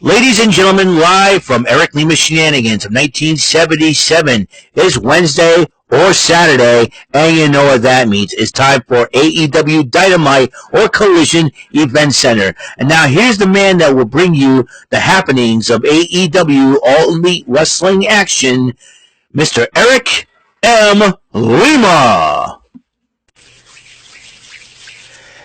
Ladies and gentlemen, live from Eric Lima Shenanigans of 1977. It's Wednesday or Saturday, and you know what that means. It's time for AEW Dynamite or Collision Event Center. And now here's the man that will bring you the happenings of AEW All Elite Wrestling action, Mr. Eric M. Lima.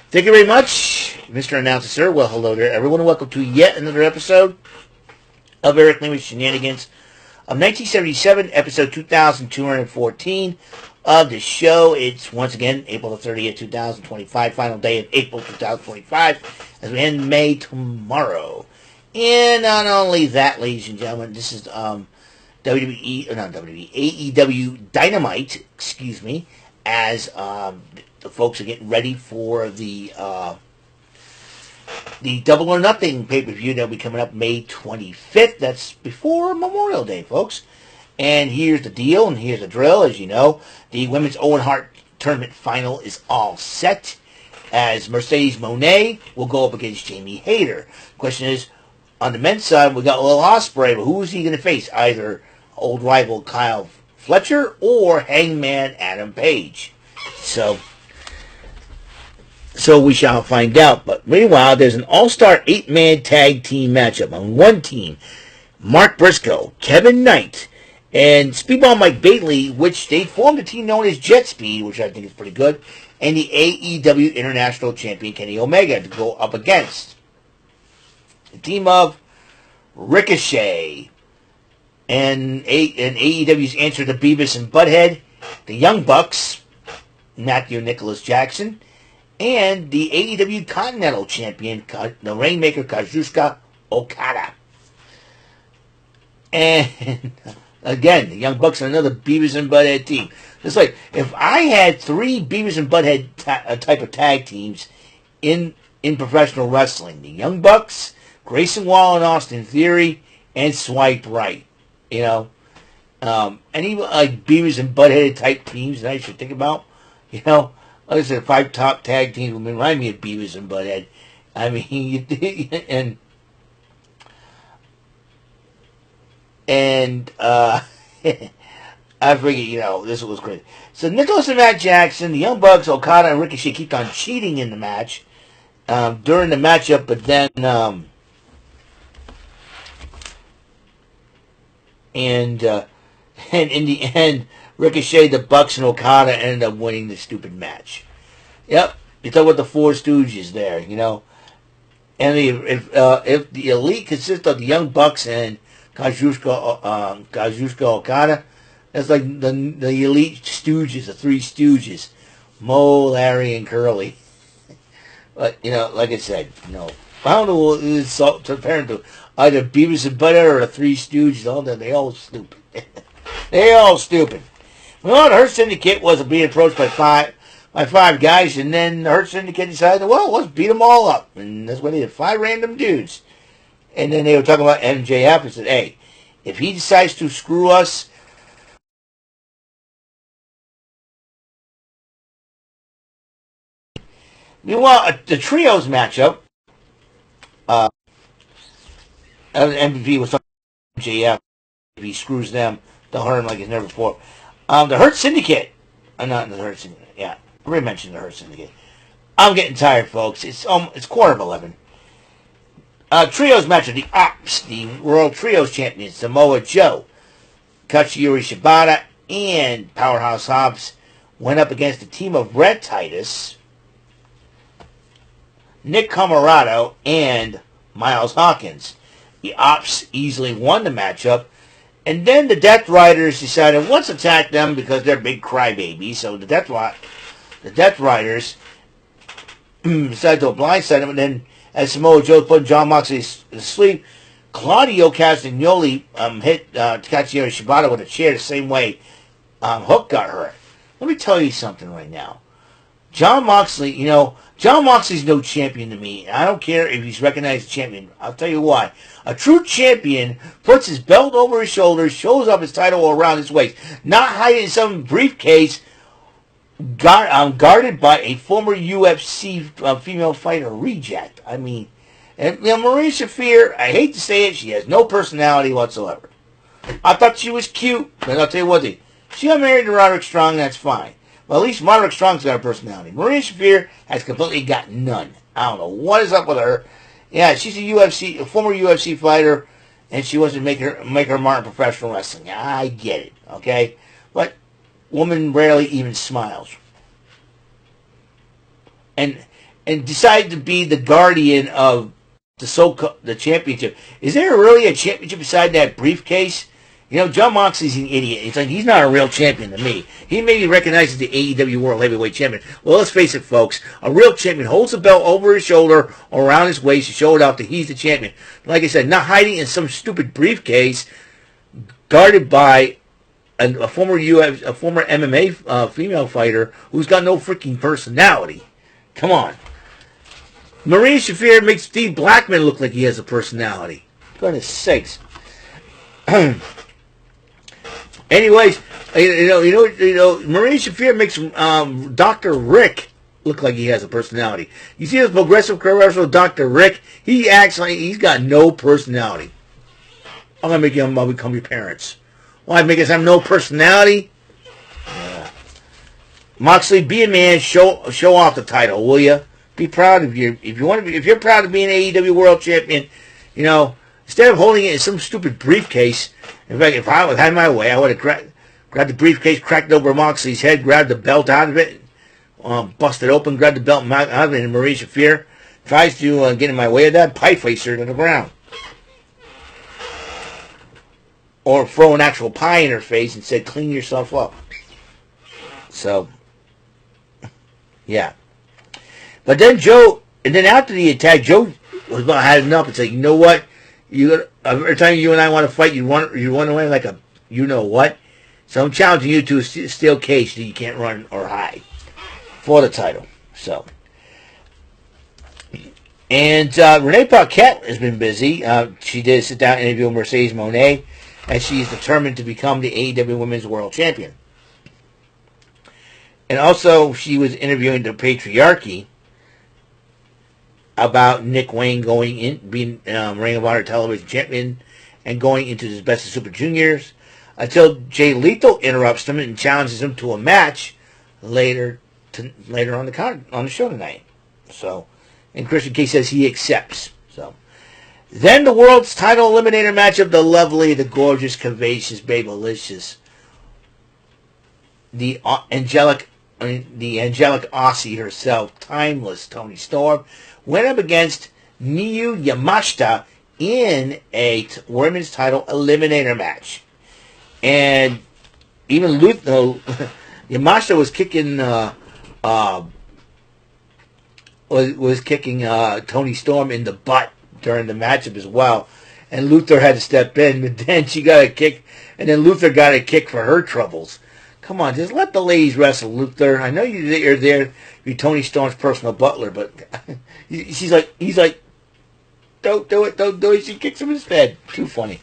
Thank you very much, Mr. Announcer, sir. Well, hello there, everyone, and welcome to yet another episode of Eric Lima's Shenanigans of 1977, episode 2214 of the show. It's, once again, April the 30th, 2025, final day of April 2025, as we end May tomorrow. And not only that, ladies and gentlemen, this is AEW Dynamite, as the folks are getting ready for the Double or Nothing pay-per-view that will be coming up May 25th. That's before Memorial Day, folks. And here's the deal, and here's the drill. As you know, the Women's Owen Hart Tournament Final is all set, as Mercedes Moné will go up against Jamie Hayter. The question is, on the men's side, we got Will Ospreay, but who is he going to face? Either old rival Kyle Fletcher or Hangman Adam Page. So we shall find out. But meanwhile, there's an all-star 8-man tag team matchup. On one team, Mark Briscoe, Kevin Knight, and Speedball Mike Bailey, which they formed a team known as Jet Speed, which I think is pretty good, and the AEW International Champion Kenny Omega to go up against the team of Ricochet and AEW's answer to Beavis and Butthead, the Young Bucks, Matthew Nicholas Jackson, and the AEW Continental Champion, the Rainmaker Kazuchika Okada. And again, the Young Bucks are another Beavis and Butthead team. It's like, if I had 3 Beavis and Butthead type of tag teams in professional wrestling, the Young Bucks, Grayson Waller and Austin Theory, and Swipe Right, you know. And even like Beavis and Butthead type teams that I should think about, you know. Like I said, 5 top tag teams would remind me of Beavis and Butthead. I mean, I figured, you know, this was crazy. So Nicholas and Matt Jackson, the Young Bucks, Okada, and Ricochet kept on cheating in the match during the matchup, but then and in the end, Ricochet, the Bucks, and Okada ended up winning the stupid match. Yep, you talk about the 4 Stooges there, you know. And if the Elite consists of the Young Bucks and Kazuchika Okada, that's like the Elite Stooges, the 3 Stooges, Mo, Larry, and Curly. But you know, like I said, you know, I don't know what it's compared to either Beavis and Butthead or the 3 Stooges. All that, they all stupid. They all stupid. Well, the Hurt Syndicate was being approached by five guys, and then the Hurt Syndicate decided, well, let's beat them all up. And that's when they did 5 random dudes. And then they were talking about MJF and said, hey, if he decides to screw us, meanwhile, the trios matchup, MVP was talking about MJF. If he screws them, they'll hurt him like he's never before. The Hurt Syndicate. Not the Hurt Syndicate. Yeah, I already mentioned the Hurt Syndicate. I'm getting tired, folks. It's 11:15. Trios match of the Ops, the World Trios Champions, Samoa Joe, Katsuyori Shibata, and Powerhouse Hobbs went up against the team of Red Titus, Nick Comoroto, and Miles Hawkins. The Ops easily won the matchup. And then the Death Riders decided, let's attack them because they're big crybabies. So the Death Riders decided to blindside them. And then, as Samoa Joe put John Moxley to sleep, Claudio Castagnoli hit Katsuyori Shibata with a chair the same way Hook got hurt. Let me tell you something right now. John Moxley's no champion to me. I don't care if he's recognized as champion. I'll tell you why. A true champion puts his belt over his shoulders, shows up his title around his waist, not hiding in some briefcase guarded by a former UFC female fighter reject. I mean, And Marie Shafir, I hate to say it, she has no personality whatsoever. I thought she was cute, but I'll tell you what, she got married to Roderick Strong, that's fine. Well, at least Roderick Strong's got a personality. Marie Shafir has completely got none. I don't know what is up with her. Yeah, she's a former UFC fighter, and she wants to make her mark in professional wrestling. I get it, okay? But woman rarely even smiles. And decided to be the guardian of the championship. Is there really a championship beside that briefcase? John Moxley's an idiot. He's not a real champion to me. He maybe recognizes the AEW World Heavyweight Champion. Well, let's face it, folks. A real champion holds the belt over his shoulder or around his waist to show it off that he's the champion. Like I said, not hiding in some stupid briefcase guarded by a former MMA female fighter who's got no freaking personality. Come on. Marie Shafir makes Steve Blackman look like he has a personality. Goodness sakes. Anyways, Marie Shafir makes Dr. Rick look like he has a personality. You see this progressive career wrestler, Dr. Rick? He acts like he's got no personality. I'm gonna make him. I'll become your parents. Why make us have no personality? Yeah. Moxley, be a man. Show off the title, will you? Be proud of your. If you're proud of being AEW World Champion, instead of holding it in some stupid briefcase. In fact, if I had my way, I would have grabbed the briefcase, cracked it over Moxley's head, grabbed the belt out of it, busted open, grabbed the belt out of it, and Marie Shafir tries to get in my way of that, pie face her to the ground. Or throw an actual pie in her face and said, clean yourself up. So, yeah. But then after the attack, Joe was about had enough and said, you know what? Every time you and I want to fight, you run away like a you-know-what. So I'm challenging you to a steel cage so you can't run or hide for the title. So, and Renee Paquette has been busy. She did a sit-down interview with Mercedes Moné, and she's determined to become the AEW Women's World Champion. And also, she was interviewing the Patriarchy about Nick Wayne being Ring of Honor Television Champion and going into his Best of Super Juniors until Jay Lethal interrupts him and challenges him to a match later on the show tonight. So, and Christian Cage says he accepts. So, then the world's title eliminator matchup: the lovely, the gorgeous, curvaceous, babylicious, the angelic Aussie herself, Timeless Toni Storm, went up against Miyu Yamashita in a women's title eliminator match. And even Yamashita was kicking Toni Storm in the butt during the matchup as well. And Luther had to step in, but then she got a kick, and then Luther got a kick for her troubles. Come on, just let the ladies wrestle, Luther. I know you're there to be Toni Storm's personal butler, but he's like, don't do it. She kicks him instead. Too funny.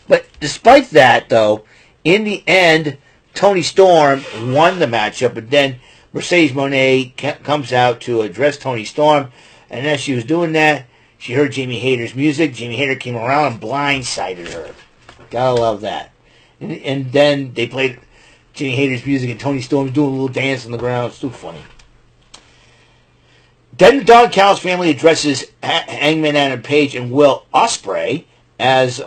But despite that, though, in the end, Toni Storm won the matchup, but then Mercedes Moné comes out to address Toni Storm, and as she was doing that, she heard Jamie Hayter's music. Jamie Hayter came around and blindsided her. Gotta love that. And then they played Jamie Hayter's music, and Toni Storm's doing a little dance on the ground. It's too funny. Then the Don Callis family addresses Hangman Adam Page and Will Ospreay as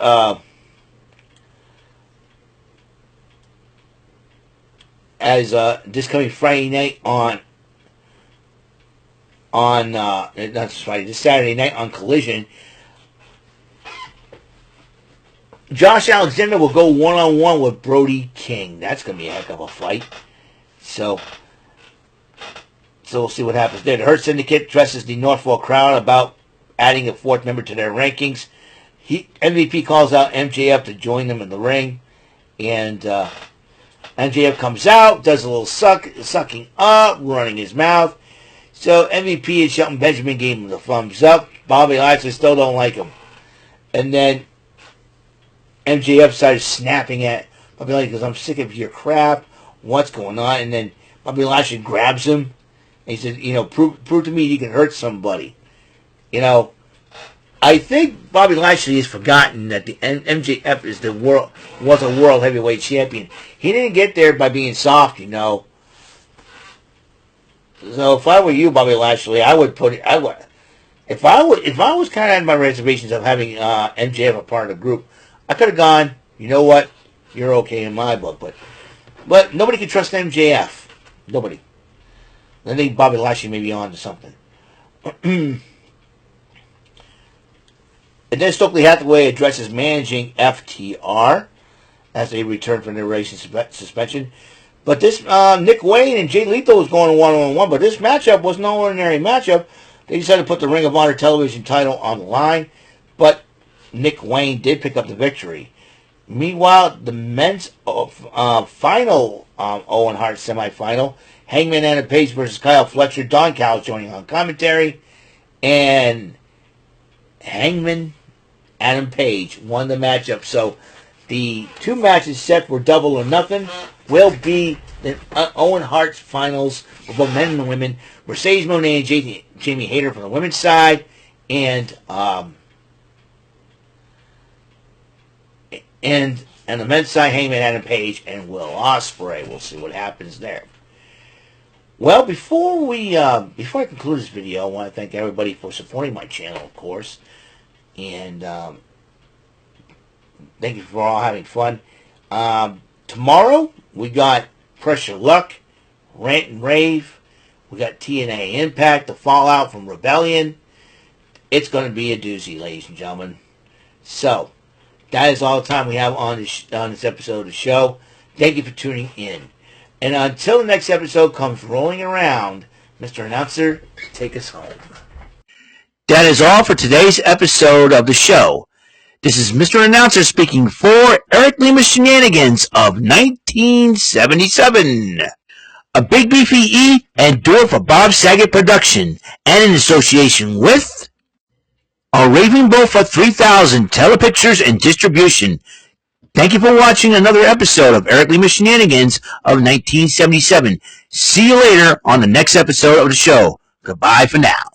this coming Friday night this Saturday night on Collision. Josh Alexander will go one-on-one with Brody King. That's going to be a heck of a fight. So we'll see what happens there. The Hurt Syndicate dresses the Norfolk crowd about adding a fourth member to their rankings. MVP calls out MJF to join them in the ring. And MJF comes out, does a little sucking up, running his mouth. So MVP and Shelton Benjamin gave him the thumbs up. Bobby Lashley still don't like him. And then MJF started snapping at Bobby Lashley because I'm sick of your crap. What's going on? And then Bobby Lashley grabs him. And he said, prove to me you can hurt somebody. I I think Bobby Lashley has forgotten that the MJF was a world heavyweight champion. He didn't get there by being soft, you know. So if I were you, Bobby Lashley, I would put it. If I was kind of had my reservations of having MJF a part of the group, I could have gone. You know what? You're okay in my book, but nobody can trust MJF. Nobody. I think Bobby Lashley may be on to something. And then Stokely Hathaway addresses managing FTR as they return from their racing suspension. But this Nick Wayne and Jay Lethal was going one-on-one, but this matchup was no ordinary matchup. They decided to put the Ring of Honor television title on the line, but Nick Wayne did pick up the victory. Meanwhile, the men's final Owen Hart semifinal, Hangman Adam Page versus Kyle Fletcher. Don Callis joining on commentary, and Hangman Adam Page won the matchup. So the two matches set for Double or Nothing will be the Owen Hart's finals for both men and women. Mercedes Moné and Jamie Hayter from the women's side, and the men's side, Hangman Adam Page and Will Ospreay. We'll see what happens there. Well, before I conclude this video, I want to thank everybody for supporting my channel, of course, and thank you for all having fun. Tomorrow we got Pressure Luck, Rant and Rave. We got TNA Impact, the fallout from Rebellion. It's going to be a doozy, ladies and gentlemen. So that is all the time we have on this episode of the show. Thank you for tuning in. And until the next episode comes rolling around, Mr. Announcer, take us home. That is all for today's episode of the show. This is Mr. Announcer speaking for Eric Lima Shenanigans of 1977. A Big Beefy E and do it for Bob Saget production, and in association with a Raving Bull for 3000 Telepictures and Distribution. Thank you for watching another episode of Eric Lima Shenanigans of 1977. See you later on the next episode of the show. Goodbye for now.